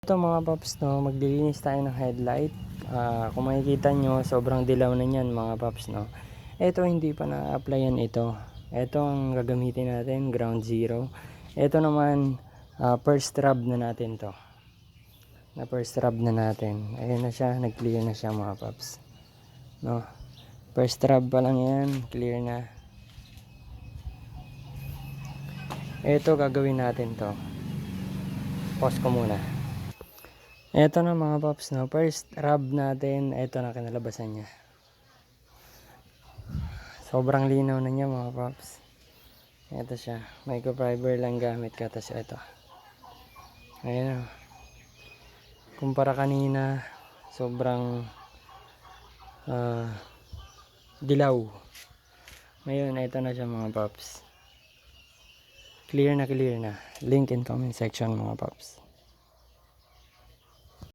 Ito mga paps, no, maglilinis tayo ng headlight. Kung makikita nyo, sobrang dilaw na yan mga paps, no. Ito hindi pa na-applyan ito. Ito ang gagamitin natin, ground zero. Ito naman, first rub na natin to. First rub na natin. Ayun na siya, nag-clear na siya mga paps. No. First rub pa lang yan, clear na. Ito gagawin natin to. Pause ko muna. Ito na mga paps, no, first rub natin. Ito na kinalabasan niya. Sobrang linaw na niya mga paps. Ito siya, microfiber lang gamit ka. Tapos ito, ayun o. Kumpara kanina, sobrang dilaw. Ngayon ito na siya mga paps. Clear na clear na. Link in comment section mga paps.